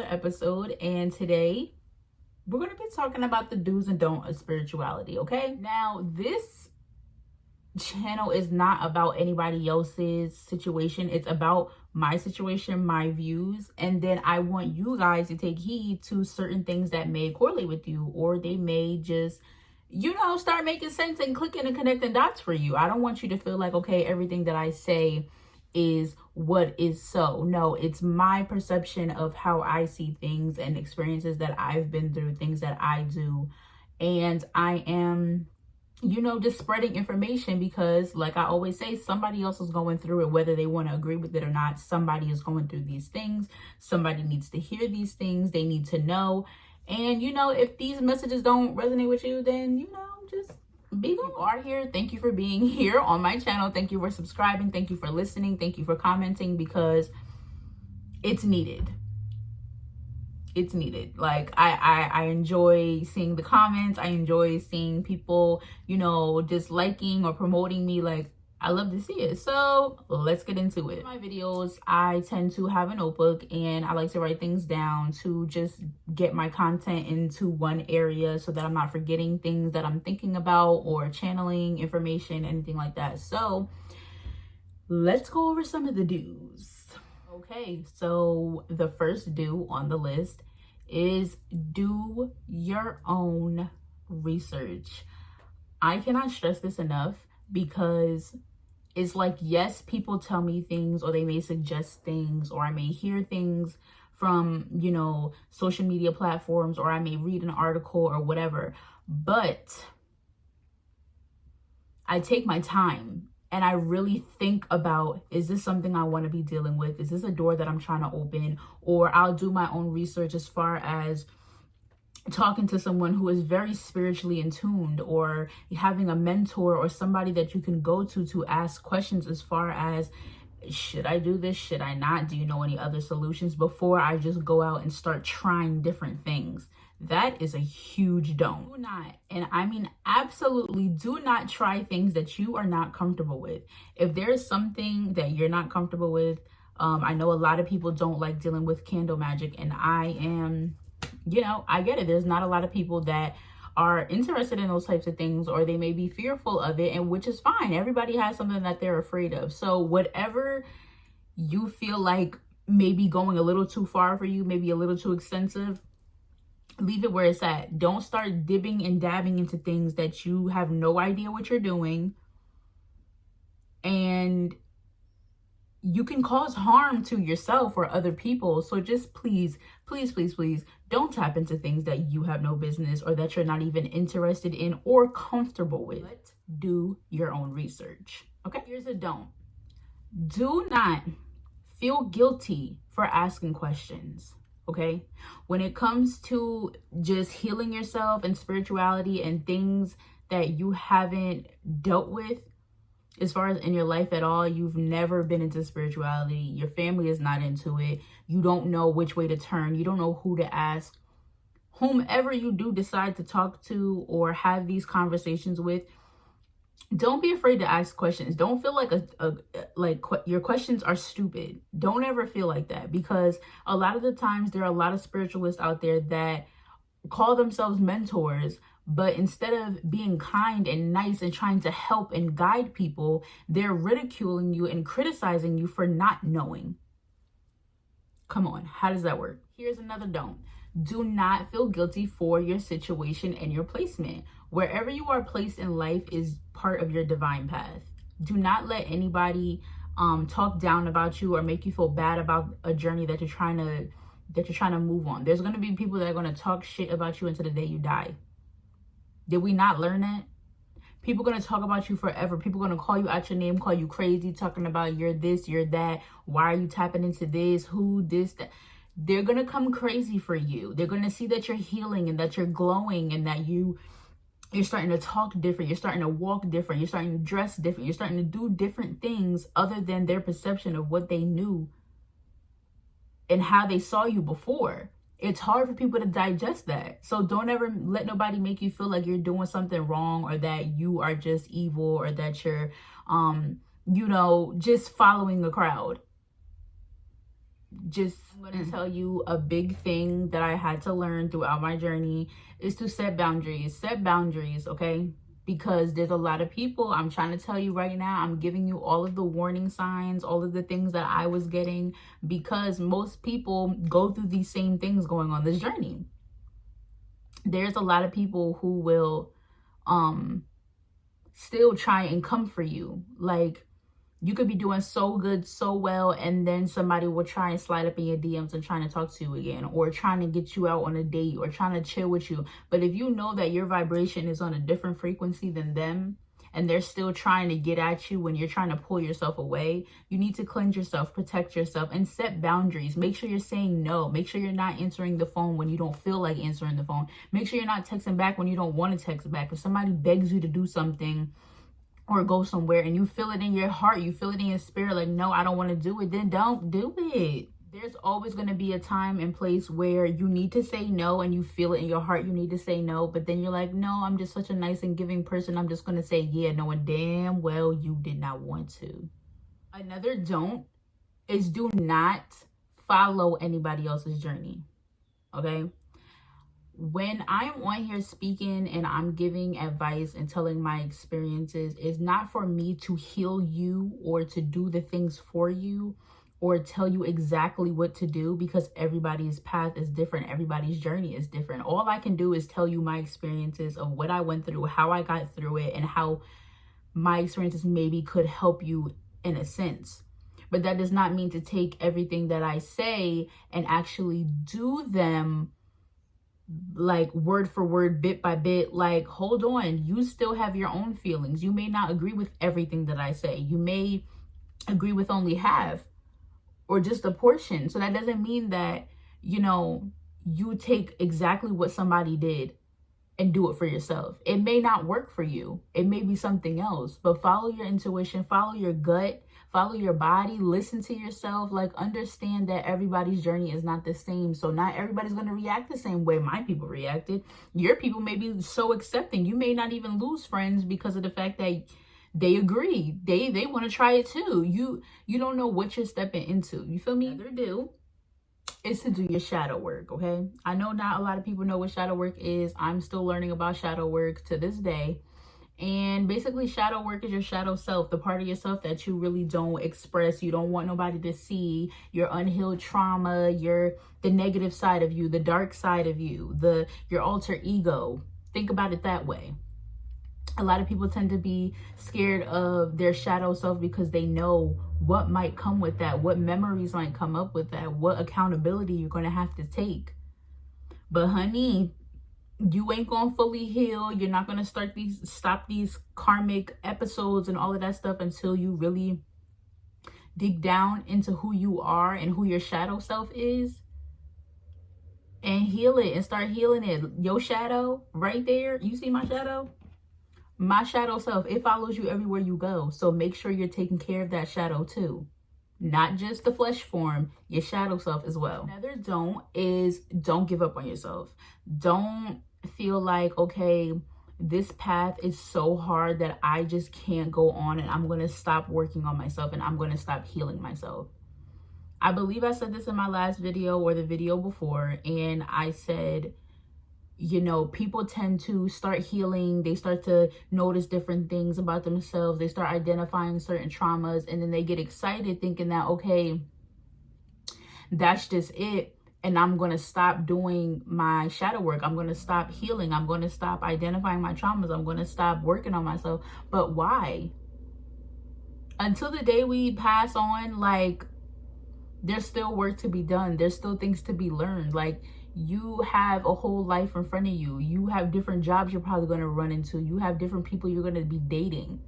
another episode, and today we're going to be talking about the do's and don'ts of spirituality. Okay, now this channel is not about anybody else's situation. It's about my situation, my views, and then I want you guys to take heed to certain things that may correlate with you, or they may just start making sense and clicking and connecting dots for you. I don't want you to feel like, okay, everything that I say is what is so. No, it's my perception of how I see things and experiences that I've been through, things that I do. And I am, just spreading information because, like I always say, somebody else is going through it, whether they want to agree with it or not. Somebody is going through these things. Somebody needs to hear these things. They need to know. And, if these messages don't resonate with you, then, just be who you are here. Thank you for being here on my channel. Thank you for subscribing. Thank you for listening. Thank you for commenting, because it's needed. It's needed. Like, I enjoy seeing the comments. I enjoy seeing people, just liking or promoting me. Like, I love to see it. So let's get into it. In my videos, I tend to have a notebook and I like to write things down to just get my content into one area so that I'm not forgetting things that I'm thinking about or channeling information, anything like that. So let's go over some of the do's. Okay, so the first do on the list is do your own research. I cannot stress this enough, because it's like, yes, people tell me things, or they may suggest things, or I may hear things from, social media platforms, or I may read an article or whatever, but I take my time and I really think about, is this something I want to be dealing with? Is this a door that I'm trying to open? Or I'll do my own research as far as talking to someone who is very spiritually in tuned, or having a mentor or somebody that you can go to ask questions as far as, should I do this? Should I not? Do you know any other solutions? Before I just go out and start trying different things. That is a huge don't. Do not, and I mean absolutely do not, try things that you are not comfortable with. If there's something that you're not comfortable with, I know a lot of people don't like dealing with candle magic, and I am, I get it. There's not a lot of people that are interested in those types of things, or they may be fearful of it, and which is fine. Everybody has something that they're afraid of. So whatever you feel like maybe going a little too far for you, maybe a little too extensive, leave it where it's at. Don't start dipping and dabbing into things that you have no idea what you're doing, and you can cause harm to yourself or other people. So just please, please, please, please don't tap into things that you have no business, or that you're not even interested in or comfortable with. But do your own research. Okay, here's a don't. Do not feel guilty for asking questions. Okay, when it comes to just healing yourself and spirituality and things that you haven't dealt with, as far as in your life at all, you've never been into spirituality, your family is not into it, you don't know which way to turn, you don't know who to ask, whomever you do decide to talk to or have these conversations with, don't be afraid to ask questions. Don't feel like your questions are stupid. Don't ever feel like that, because a lot of the times there are a lot of spiritualists out there that call themselves mentors, but instead of being kind and nice and trying to help and guide people, they're ridiculing you and criticizing you for not knowing. Come on, how does that work? Here's another don't. Do not feel guilty for your situation and your placement. Wherever you are placed in life is part of your divine path. Do not let anybody talk down about you or make you feel bad about a journey that you're trying to move on. There's going to be people that are going to talk shit about you until the day you die. Did we not learn that? People are going to talk about you forever. People are going to call you out your name, call you crazy, talking about you're this, you're that. Why are you tapping into this? Who, this, that? They're going to come crazy for you. They're going to see that you're healing and that you're glowing and that you're starting to talk different. You're starting to walk different. You're starting to dress different. You're starting to do different things other than their perception of what they knew and how they saw you before. It's hard for people to digest that. So don't ever let nobody make you feel like you're doing something wrong, or that you are just evil, or that you're, just following the crowd. I'm going to tell you a big thing that I had to learn throughout my journey is to set boundaries. Set boundaries, okay? Because there's a lot of people, I'm trying to tell you right now, I'm giving you all of the warning signs, all of the things that I was getting, because most people go through these same things going on this journey. There's a lot of people who will still try and come for you. Like, you could be doing so good, so well, and then somebody will try and slide up in your DMs and trying to talk to you again, or trying to get you out on a date, or trying to chill with you. But if you know that your vibration is on a different frequency than them, and they're still trying to get at you when you're trying to pull yourself away, you need to cleanse yourself, protect yourself, and set boundaries. Make sure you're saying no. Make sure you're not answering the phone when you don't feel like answering the phone. Make sure you're not texting back when you don't want to text back. If somebody begs you to do something or go somewhere and you feel it in your heart, you feel it in your spirit, like, no, I don't want to do it, then don't do it. There's always going to be a time and place where you need to say no, and you feel it in your heart, you need to say no, but then you're like, no, I'm just such a nice and giving person, I'm just going to say yeah, knowing damn well you did not want to. Another don't is do not follow anybody else's journey, okay? When I'm on here speaking and I'm giving advice and telling my experiences, it's not for me to heal you or to do the things for you or tell you exactly what to do, because everybody's path is different. Everybody's journey is different. All I can do is tell you my experiences of what I went through, how I got through it, and how my experiences maybe could help you in a sense. But that does not mean to take everything that I say and actually do them like word for word, bit by bit. Like, hold on, you still have your own feelings. You may not agree with everything that I say. You may agree with only half or just a portion. So that doesn't mean that, you know, you take exactly what somebody did and do it for yourself. It may not work for you. It may be something else, but follow your intuition, follow your gut, follow your body, listen to yourself. Like, understand that everybody's journey is not the same. So not everybody's going to react the same way my people reacted. Your people may be so accepting. You may not even lose friends because of the fact that they agree. They want to try it too. You don't know what you're stepping into. You feel me? Another do is to do your shadow work, okay? I know not a lot of people know what shadow work is. I'm still learning about shadow work to this day. And basically, shadow work is your shadow self, the part of yourself that you really don't express. You don't want nobody to see your unhealed trauma, the negative side of you, the dark side of you, your alter ego. Think about it that way. A lot of people tend to be scared of their shadow self because they know what might come with that, what memories might come up with that, what accountability you're going to have to take. But honey, you ain't gonna fully heal. You're not gonna stop these karmic episodes and all of that stuff until you really dig down into who you are and who your shadow self is and heal it and start healing it. Your shadow right there, you see my shadow? My shadow self, it follows you everywhere you go. So make sure you're taking care of that shadow too. Not just the flesh form, your shadow self as well. Another don't is don't give up on yourself. Don't feel like, okay, this path is so hard that I just can't go on and I'm going to stop working on myself and I'm going to stop healing myself. I believe I said this in my last video or the video before, and I said, you know, people tend to start healing. They start to notice different things about themselves. They start identifying certain traumas, and then they get excited thinking that, okay, that's just it. And I'm going to stop doing my shadow work. I'm going to stop healing. I'm going to stop identifying my traumas. I'm going to stop working on myself. But why? Until the day we pass on, like, there's still work to be done. There's still things to be learned. Like, you have a whole life in front of you. You have different jobs you're probably going to run into. You have different people you're going to be dating.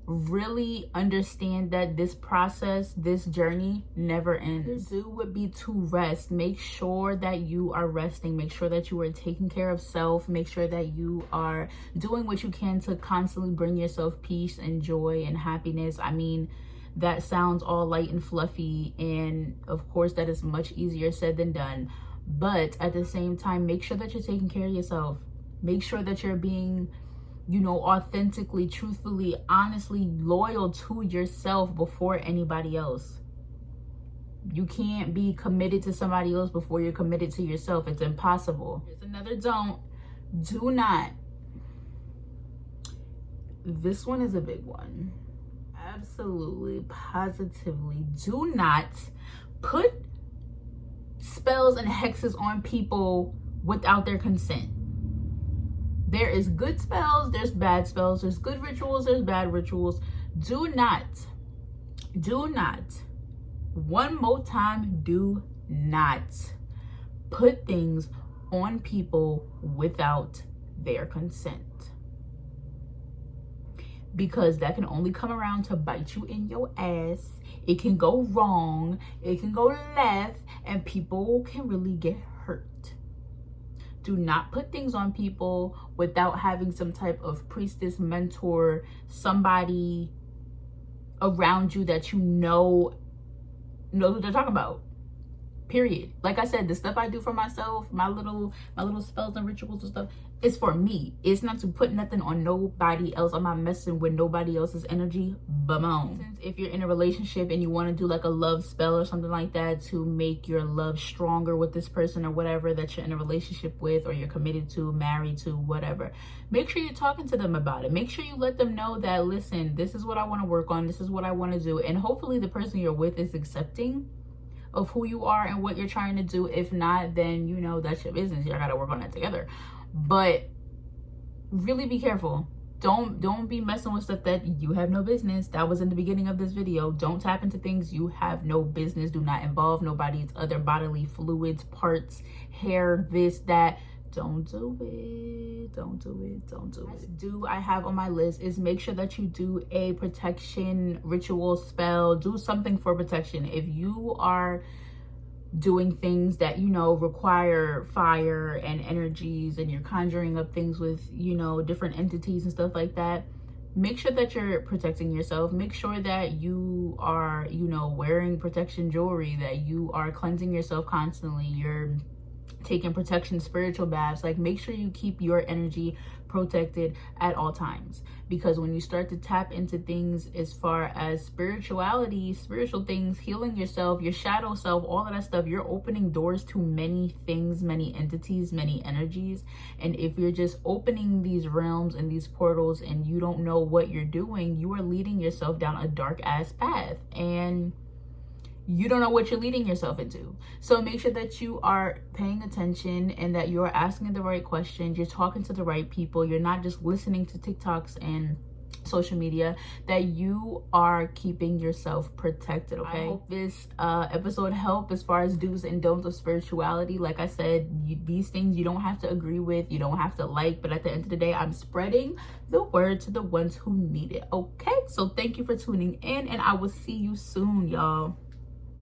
Really understand that this process, this journey never ends. To do would be to rest. Make sure that you are resting. Make sure that you are taking care of self. Make sure that you are doing what you can to constantly bring yourself peace and joy and happiness. I mean, that sounds all light and fluffy, and of course that is much easier said than done. But at the same time, make sure that you're taking care of yourself. Make sure that you're being, you know, authentically, truthfully, honestly loyal to yourself before anybody else. You can't be committed to somebody else before you're committed to yourself. It's impossible. Here's another don't. Do not. This one is a big one. Absolutely, positively, do not put spells and hexes on people without their consent. There is good spells, there's bad spells, there's good rituals, there's bad rituals. Do not, one more time, do not put things on people without their consent. Because that can only come around to bite you in your ass. It can go wrong, it can go left, and people can really get hurt. Do not put things on people without having some type of priestess, mentor, somebody around you that you know what they're talking about. Period. Like I said, the stuff I do for myself, my little spells and rituals and stuff, it's for me. It's not to put nothing on nobody else. I'm not messing with nobody else's energy. Boom. If you're in a relationship and you want to do like a love spell or something like that to make your love stronger with this person or whatever that you're in a relationship with, or you're committed to, married to, whatever, make sure you're talking to them about it. Make sure you let them know that, listen, this is what I want to work on. This is what I want to do. And hopefully the person you're with is accepting of who you are and what you're trying to do. If not, then you know that's your business. Y'all gotta work on that together. But really be careful. Don't be messing with stuff that you have no business. That was in the beginning of this video. Don't tap into things you have no business. Do not involve nobody's other bodily fluids, parts, hair, this, that. Don't do it. Don't do it. Don't do it. Do I have on my list is make sure that you do a protection ritual spell. Do something for protection. If you are doing things that, you know, require fire and energies, and you're conjuring up things with, you know, different entities and stuff like that, make sure that you're protecting yourself. Make sure that you are, you know, wearing protection jewelry, that you are cleansing yourself constantly. You're taking protection spiritual baths. Like, make sure you keep your energy protected at all times, because when you start to tap into things as far as spirituality, spiritual things, healing yourself, your shadow self, all of that stuff, you're opening doors to many things, many entities, many energies. And if you're just opening these realms and these portals and you don't know what you're doing, you are leading yourself down a dark ass path, and you don't know what you're leading yourself into. So make sure that you are paying attention and that you're asking the right questions. You're talking to the right people. You're not just listening to TikToks and social media, that you are keeping yourself protected. Okay, I hope this episode helped as far as do's and don'ts of spirituality. Like I said, these things you don't have to agree with, you don't have to like, but at the end of the day, I'm spreading the word to the ones who need it. Okay, so thank you for tuning in, and I will see you soon, y'all.